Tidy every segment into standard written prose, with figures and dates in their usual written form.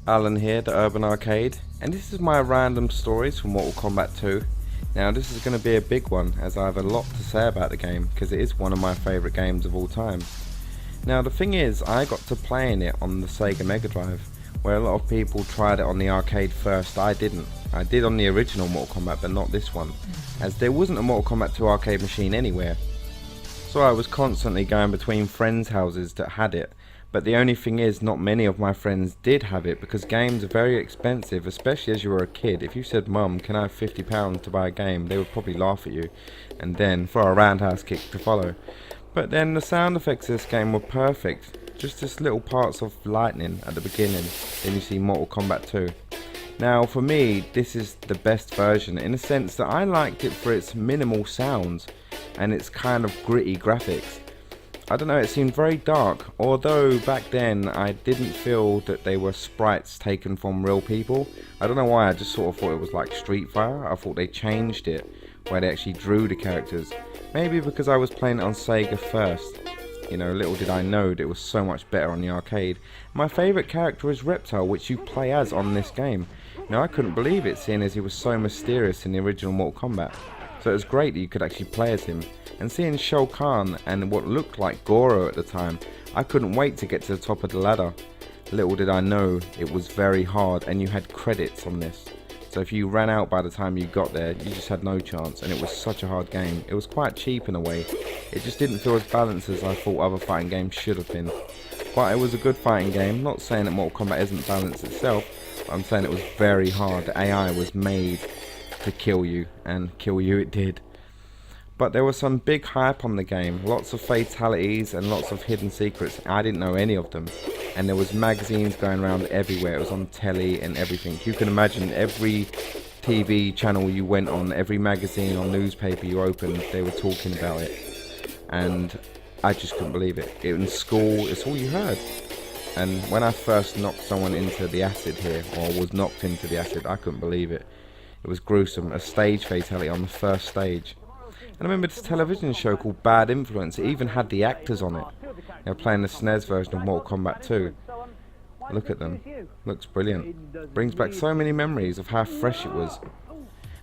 Alan here, the Urban Arcade, and this is my random stories from Mortal Kombat 2. Now this is going to be a big one, as I have a lot to say about the game, because it is one of my favourite games of all time. Now the thing is, I got to playing it on the Sega Mega Drive, where a lot of people tried it on the arcade first. I didn't. I did on the original Mortal Kombat, but not this one, as there wasn't a Mortal Kombat 2 arcade machine anywhere. So I was constantly going between friends' houses that had it. But the only thing is, not many of my friends did have it, because games are very expensive, especially as you were a kid. If you said, "Mum, can I have £50 to buy a game?" they would probably laugh at you, and then throw a roundhouse kick to follow. But then the sound effects of this game were perfect. Just this little parts of lightning at the beginning, then you see Mortal Kombat 2. Now for me, this is the best version, in the sense that I liked it for its minimal sounds, and its kind of gritty graphics. I don't know, it seemed very dark, although back then I didn't feel that they were sprites taken from real people. I don't know why, I just sort of thought it was like Street Fighter. I thought they changed it, where they actually drew the characters. Maybe because I was playing it on Sega first. You know, little did I know that it was so much better on the arcade. My favourite character is Reptile, which you play as on this game. Now I couldn't believe it, seeing as he was so mysterious in the original Mortal Kombat. So it was great that you could actually play as him. And seeing Shao Kahn and what looked like Goro at the time, I couldn't wait to get to the top of the ladder. Little did I know it was very hard, and you had credits on this. So if you ran out by the time you got there, you just had no chance, and it was such a hard game. It was quite cheap in a way. It just didn't feel as balanced as I thought other fighting games should have been. But it was a good fighting game. Not saying that Mortal Kombat isn't balanced itself, but I'm saying it was very hard. The AI was made to kill you, and kill you it did. But there was some big hype on the game, lots of fatalities and lots of hidden secrets. I didn't know any of them, and there was magazines going around everywhere. It was on telly and everything. You can imagine every TV channel you went on, every magazine or newspaper you opened, they were talking about it. And I just couldn't believe it. In school, it's all you heard. And when I first knocked someone into the acid here, or was knocked into the acid, I couldn't believe it. It was gruesome, a stage fatality on the first stage. And I remember this television show called Bad Influence. It even had the actors on it. They were playing the SNES version of Mortal Kombat 2. Look at them. Looks brilliant. Brings back so many memories of how fresh it was.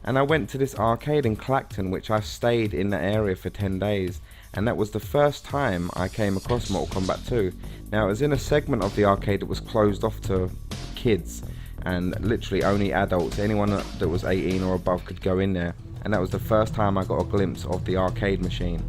And I went to this arcade in Clacton, which I stayed in that area for 10 days. And that was the first time I came across Mortal Kombat 2. Now it was in a segment of the arcade that was closed off to kids. And literally only adults, anyone that was 18 or above could go in there. And that was the first time I got a glimpse of the arcade machine,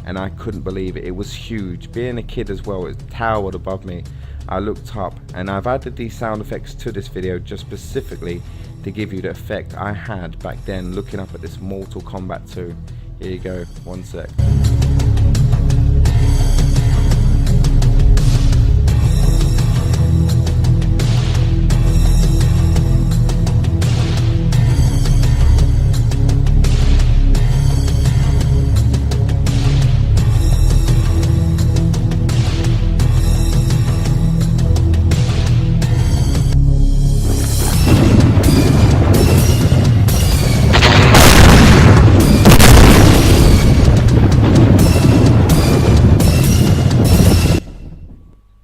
and I couldn't believe it. It was huge. Being a kid as well, it towered above me. I looked up, and I've added these sound effects to this video just specifically to give you the effect I had back then looking up at this Mortal Kombat 2. Here you go, one sec.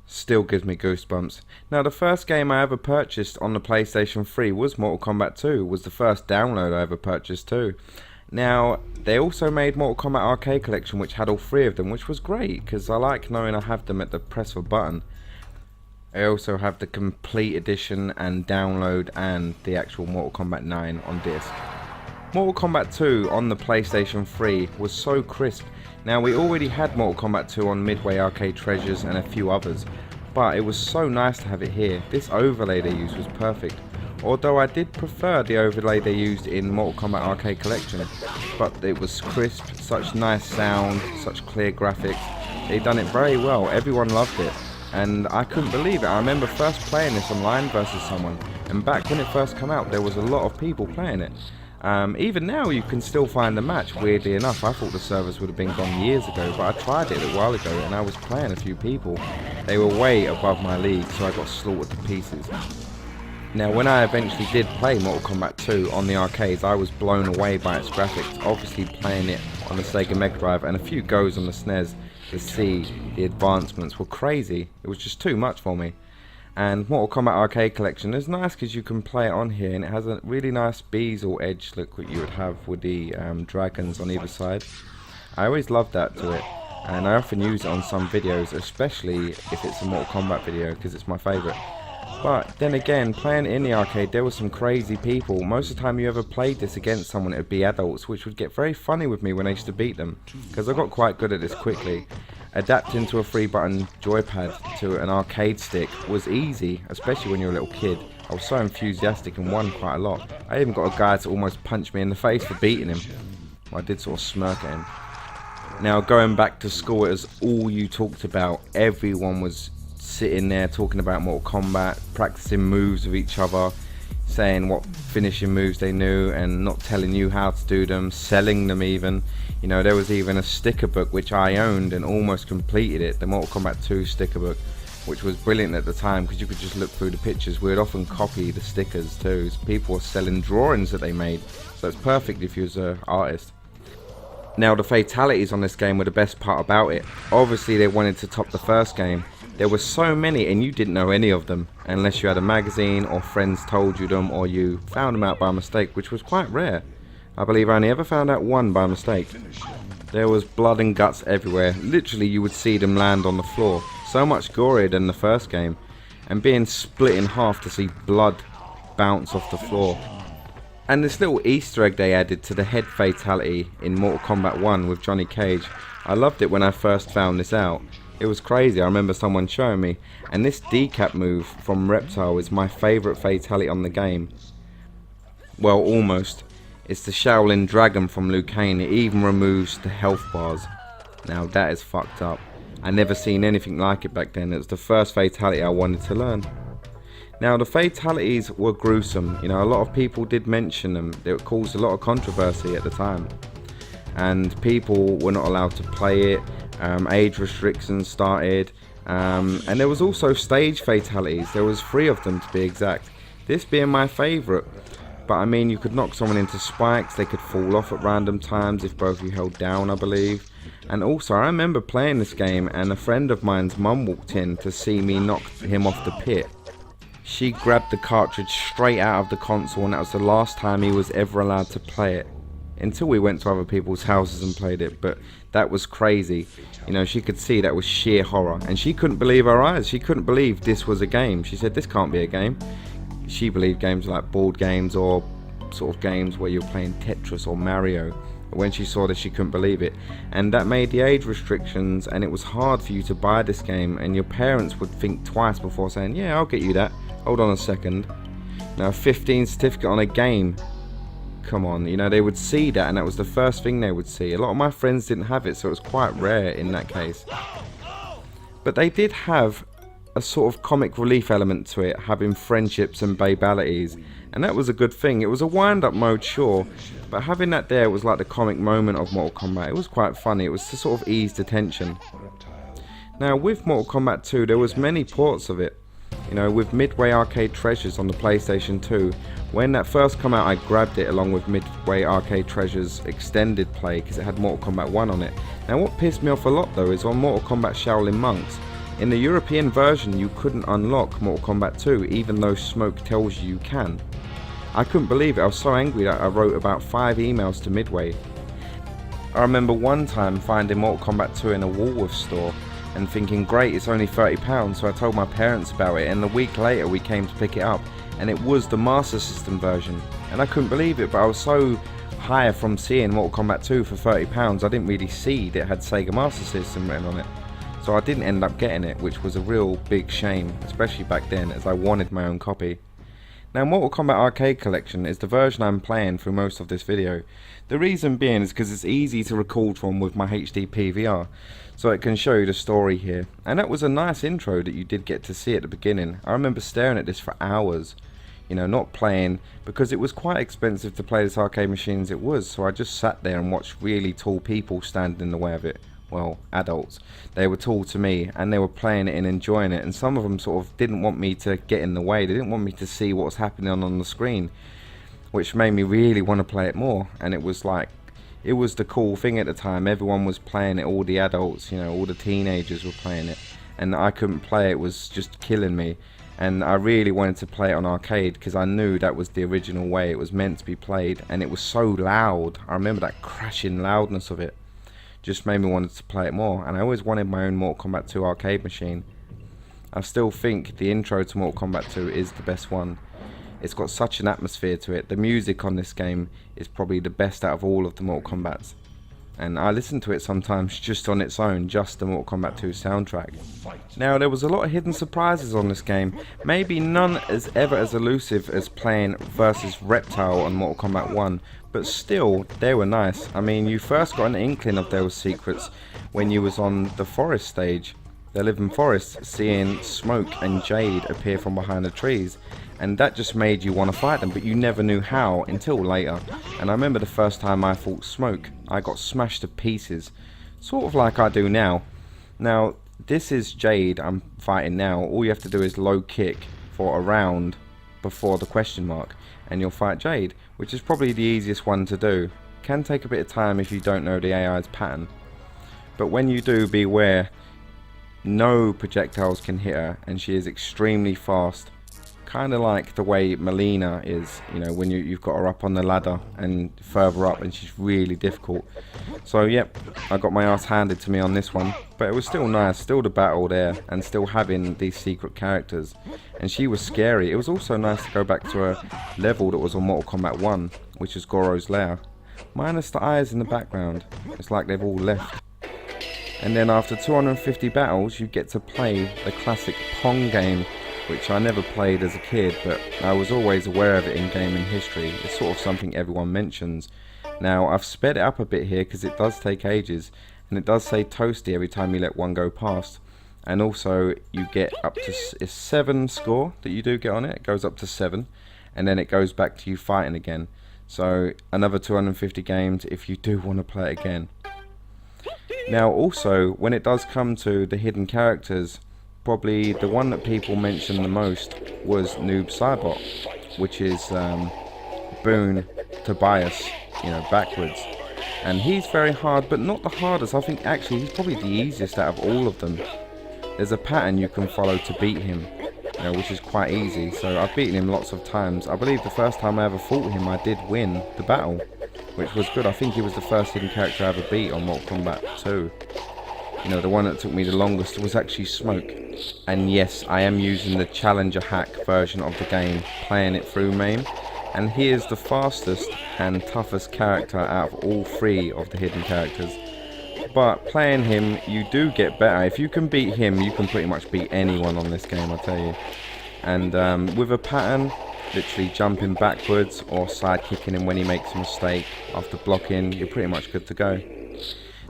Still gives me goosebumps. Now the first game I ever purchased on the PlayStation 3 was Mortal Kombat 2. It was the first download I ever purchased too. Now they also made Mortal Kombat Arcade Collection, which had all three of them, which was great because I like knowing I have them at the press of a button. I also have the complete edition and download and the actual Mortal Kombat 9 on disc. Mortal Kombat 2 on the PlayStation 3 was so crisp. Now we already had Mortal Kombat 2 on Midway Arcade Treasures and a few others, but it was so nice to have it here. This overlay they used was perfect, although I did prefer the overlay they used in Mortal Kombat Arcade Collection, but it was crisp, such nice sound, such clear graphics. They done it very well, everyone loved it, and I couldn't believe it. I remember first playing this online versus someone, and back when it first came out there was a lot of people playing it. Even now you can still find the match, weirdly enough. I thought the servers would have been gone years ago, but I tried it a while ago and I was playing a few people. They were way above my league, so I got slaughtered to pieces. Now when I eventually did play Mortal Kombat 2 on the arcades, I was blown away by its graphics. Obviously playing it on the Sega Mega Drive and a few goes on the SNES to see the advancements were crazy. It was just too much for me. And Mortal Kombat Arcade Collection is nice because you can play it on here, and it has a really nice bezel edge look what you would have with the dragons on either side. I always loved that to it, and I often use it on some videos, especially if it's a Mortal Kombat video because it's my favourite. But then again, playing it in the arcade, there were some crazy people. Most of the time you ever played this against someone, it would be adults, which would get very funny with me when I used to beat them, because I got quite good at this quickly. Adapting to a 3-button joypad to an arcade stick was easy, especially when you're a little kid. I was so enthusiastic and won quite a lot. I even got a guy to almost punch me in the face for beating him. I did sort of smirk at him. Now going back to school, it was all you talked about. Everyone was sitting there talking about Mortal Kombat, practicing moves with each other, saying what finishing moves they knew and not telling you how to do them, selling them even. You know, there was even a sticker book which I owned and almost completed it, the Mortal Kombat 2 sticker book, which was brilliant at the time because you could just look through the pictures. We would often copy the stickers too. So people were selling drawings that they made, so it's perfect if you was an artist. Now the fatalities on this game were the best part about it. Obviously they wanted to top the first game. There were so many and you didn't know any of them unless you had a magazine or friends told you them or you found them out by mistake, which was quite rare. I believe I only ever found out one by mistake. There was blood and guts everywhere. Literally you would see them land on the floor. So much gorier than the first game, and being split in half to see blood bounce off the floor. And this little Easter egg they added to the head fatality in Mortal Kombat 1 with Johnny Cage. I loved it when I first found this out. It was crazy. I remember someone showing me, and this decap move from Reptile is my favourite fatality on the game. Well, almost. It's the Shaolin Dragon from Liu Kang. It even removes the health bars. Now that is fucked up. I never seen anything like it back then. It was the first fatality I wanted to learn. Now the fatalities were gruesome. You know, a lot of people did mention them. They caused a lot of controversy at the time, and people were not allowed to play it. Age restrictions started, and there was also stage fatalities. There was 3 of them to be exact, this being my favourite. But I mean, you could knock someone into spikes, they could fall off at random times if both of you held down, I believe. And also I remember playing this game and a friend of mine's mum walked in to see me knock him off the pit. She grabbed the cartridge straight out of the console, and that was the last time he was ever allowed to play it. Until we went to other people's houses and played it, but that was crazy. You know, she could see that was sheer horror, and she couldn't believe her eyes. She couldn't believe this was a game. She said, this can't be a game. She believed games like board games or sort of games where you're playing Tetris or Mario. But when she saw this, she couldn't believe it. And that made the age restrictions, and it was hard for you to buy this game, and your parents would think twice before saying, yeah, I'll get you that. Hold on a second. Now, a 15 certificate on a game. Come on, you know, they would see that, and that was the first thing they would see. A lot of my friends didn't have it, so it was quite rare in that case. But they did have a sort of comic relief element to it, having friendships and babalities, and that was a good thing. It was a wind-up mode, sure, but having that there was like the comic moment of Mortal Kombat. It was quite funny. It was to sort of ease the tension. Now, with Mortal Kombat 2, there was many ports of it. You know, with Midway Arcade Treasures on the PlayStation 2, when that first came out I grabbed it along with Midway Arcade Treasures Extended Play because it had Mortal Kombat 1 on it. Now what pissed me off a lot though is on Mortal Kombat Shaolin Monks, in the European version you couldn't unlock Mortal Kombat 2 even though Smoke tells you can. I couldn't believe it. I was so angry that I wrote about 5 emails to Midway. I remember one time finding Mortal Kombat 2 in a Woolworths store and thinking, great, it's only £30, so I told my parents about it, and a week later we came to pick it up, and it was the Master System version, and I couldn't believe it, but I was so high from seeing Mortal Kombat 2 for £30, I didn't really see that it had Sega Master System written on it, so I didn't end up getting it, which was a real big shame, especially back then, as I wanted my own copy. Now, Mortal Kombat Arcade Collection is the version I'm playing through most of this video. The reason being is because it's easy to record from with my HD PVR, so it can show you the story here. And that was a nice intro that you did get to see at the beginning. I remember staring at this for hours, you know, not playing, because it was quite expensive to play this arcade machine as it was, so I just sat there and watched really tall people standing in the way of it, well, adults, they were tall to me, and they were playing it and enjoying it, and some of them sort of didn't want me to get in the way. They didn't want me to see what was happening on the screen, which made me really want to play it more. And it was like, it was the cool thing at the time. Everyone was playing it, all the adults, you know, all the teenagers were playing it, and I couldn't play. It was just killing me. And I really wanted to play it on arcade because I knew that was the original way it was meant to be played, and it was so loud. I remember that crashing loudness of it just made me want to play it more, and I always wanted my own Mortal Kombat 2 arcade machine. I still think the intro to Mortal Kombat 2 is the best one. It's got such an atmosphere to it. The music on this game is probably the best out of all of the Mortal Kombats. And I listen to it sometimes just on its own, just the Mortal Kombat 2 soundtrack. Now, there was a lot of hidden surprises on this game. Maybe none as ever as elusive as playing versus Reptile on Mortal Kombat 1, but still, they were nice. I mean, you first got an inkling of those secrets when you was on the forest stage, the Living Forest, seeing Smoke and Jade appear from behind the trees. And that just made you want to fight them, but you never knew how until later. And I remember the first time I fought Smoke, I got smashed to pieces, sort of like I do now. Now, this is Jade I'm fighting now. All you have to do is low kick for a round before the question mark, and you'll fight Jade, which is probably the easiest one to do. Can take a bit of time if you don't know the AI's pattern, but when you do, beware. No projectiles can hit her, and she is extremely fast. Kind of like the way Melina is, you know, when you've got her up on the ladder and further up, and she's really difficult. So yep, I got my ass handed to me on this one, but it was still nice, still the battle there, and still having these secret characters. And she was scary. It was also nice to go back to a level that was on Mortal Kombat 1, which is Goro's lair, minus the eyes in the background. It's like they've all left. And then after 250 battles, you get to play the classic Pong game, which I never played as a kid, but I was always aware of it in gaming history. It's sort of something everyone mentions. Now, I've sped it up a bit here because it does take ages, and it does say toasty every time you let one go past. And also, you get up to it's 7 score that you do get on it. It goes up to 7, and then it goes back to you fighting again. So, another 250 games if you do want to play it again. Now, also, when it does come to the hidden characters, probably the one that people mentioned the most was Noob Saibot, which is Boone Tobias, you know, backwards. And he's very hard, but not the hardest. I think actually he's probably the easiest out of all of them. There's a pattern you can follow to beat him, you know, which is quite easy. So I've beaten him lots of times. I believe the first time I ever fought him, I did win the battle, which was good. I think he was the first hidden character I ever beat on Mortal Kombat 2. You know, the one that took me the longest was actually Smoke. And yes, I am using the Challenger hack version of the game, playing it through MAME. And he is the fastest and toughest character out of all 3 of the hidden characters. But playing him, you do get better. If you can beat him, you can pretty much beat anyone on this game, I tell you. And with a pattern, literally jumping backwards or side kicking him when he makes a mistake after blocking, you're pretty much good to go.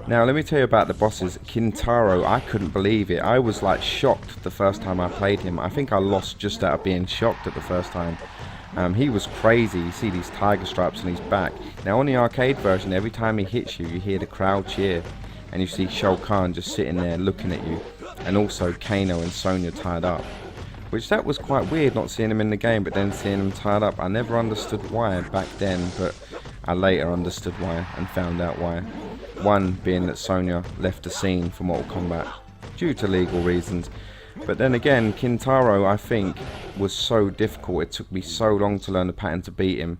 Now let me tell you about the bosses. Kintaro, I couldn't believe it. I was like shocked the first time I played him. I think I lost just out of being shocked at the first time. He was crazy. You see these tiger stripes on his back. Now on the arcade version, every time he hits you, you hear the crowd cheer. And you see Shao Kahn just sitting there looking at you. And also Kano and Sonya tied up. Which that was quite weird, not seeing them in the game, but then seeing them tied up. I never understood why back then, but I later understood why and found out why. One being that Sonya left the scene for Mortal Kombat due to legal reasons. But then again, Kintaro, I think, was so difficult. It took me so long to learn the pattern to beat him.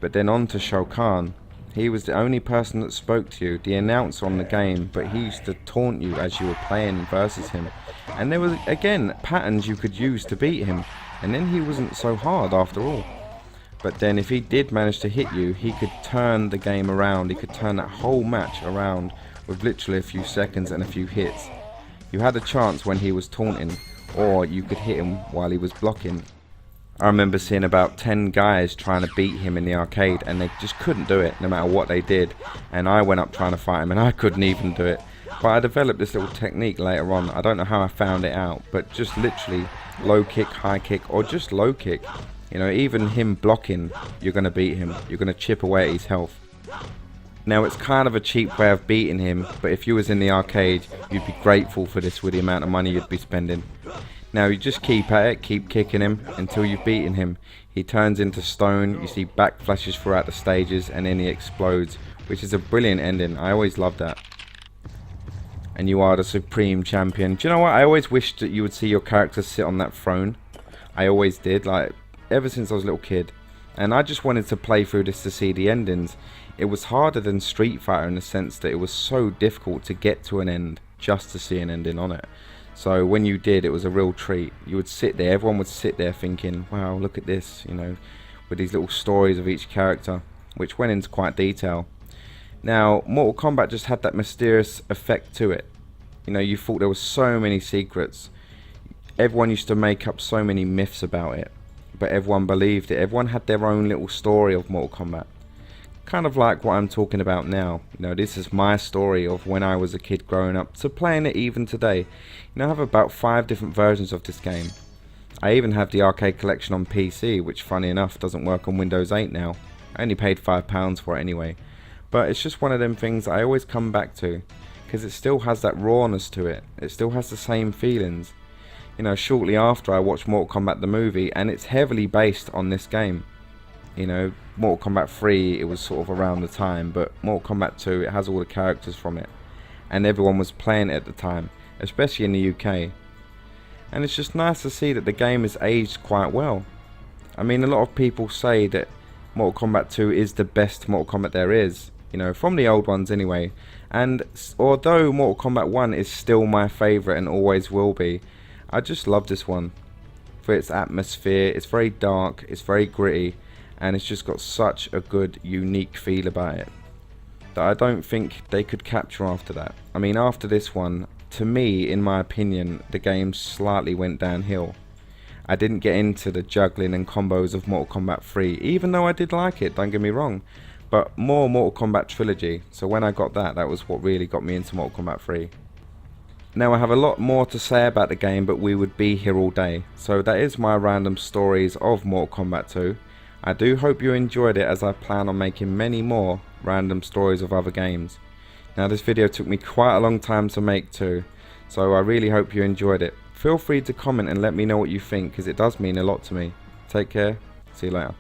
But then on to Shao Kahn. He was the only person that spoke to you, the announcer on the game, but he used to taunt you as you were playing versus him. And there were, again, patterns you could use to beat him. And then he wasn't so hard after all. But then if he did manage to hit you, he could turn the game around. He could turn that whole match around with literally a few seconds and a few hits. You had a chance when he was taunting, or you could hit him while he was blocking. I remember seeing about 10 guys trying to beat him in the arcade, and they just couldn't do it no matter what they did. And I went up trying to fight him, and I couldn't even do it. But I developed this little technique later on. I don't know how I found it out, but just literally low kick, high kick, or just low kick. You know, even him blocking, you're going to beat him. You're going to chip away at his health. Now it's kind of a cheap way of beating him, but if you was in the arcade, you'd be grateful for this with the amount of money you'd be spending. Now you just keep at it, keep kicking him until you've beaten him. He turns into stone, you see back flashes throughout the stages, and then he explodes, which is a brilliant ending. I always love that. And you are the supreme champion. Do you know what? I always wished that you would see your character sit on that throne. I always did, like ever since I was a little kid. And I just wanted to play through this to see the endings. It was harder than Street Fighter in the sense that it was so difficult to get to an end just to see an ending on it. So when you did, it was a real treat. You would sit there, everyone would sit there thinking, wow, look at this, you know, with these little stories of each character, which went into quite detail. Now, Mortal Kombat just had that mysterious effect to it. You know, you thought there were so many secrets. Everyone used to make up so many myths about it, but everyone believed it. Everyone had their own little story of Mortal Kombat. Kind of like what I'm talking about now. You know, this is my story of when I was a kid growing up to playing it even today. You know, I have about 5 different versions of this game. I even have the arcade collection on PC, which funny enough doesn't work on Windows 8 now. I only paid £5 for it anyway. But it's just one of them things I always come back to, because it still has that rawness to it. It still has the same feelings. You know, shortly after I watched Mortal Kombat the movie, and it's heavily based on this game. You know, Mortal Kombat 3, it was sort of around the time, but Mortal Kombat 2, it has all the characters from it. And everyone was playing it at the time, especially in the UK. And it's just nice to see that the game has aged quite well. I mean, a lot of people say that Mortal Kombat 2 is the best Mortal Kombat there is. You know, from the old ones anyway. And although Mortal Kombat 1 is still my favourite and always will be, I just love this one. For its atmosphere, it's very dark, it's very gritty, and it's just got such a good, unique feel about it that I don't think they could capture after that. I mean, after this one, to me, in my opinion, the game slightly went downhill. I didn't get into the juggling and combos of Mortal Kombat 3, even though I did like it, don't get me wrong. But more Mortal Kombat Trilogy, so when I got that, that was what really got me into Mortal Kombat 3. Now I have a lot more to say about the game, but we would be here all day. So that is my random stories of Mortal Kombat 2. I do hope you enjoyed it, as I plan on making many more random stories of other games. Now this video took me quite a long time to make too, so I really hope you enjoyed it. Feel free to comment and let me know what you think, because it does mean a lot to me. Take care, see you later.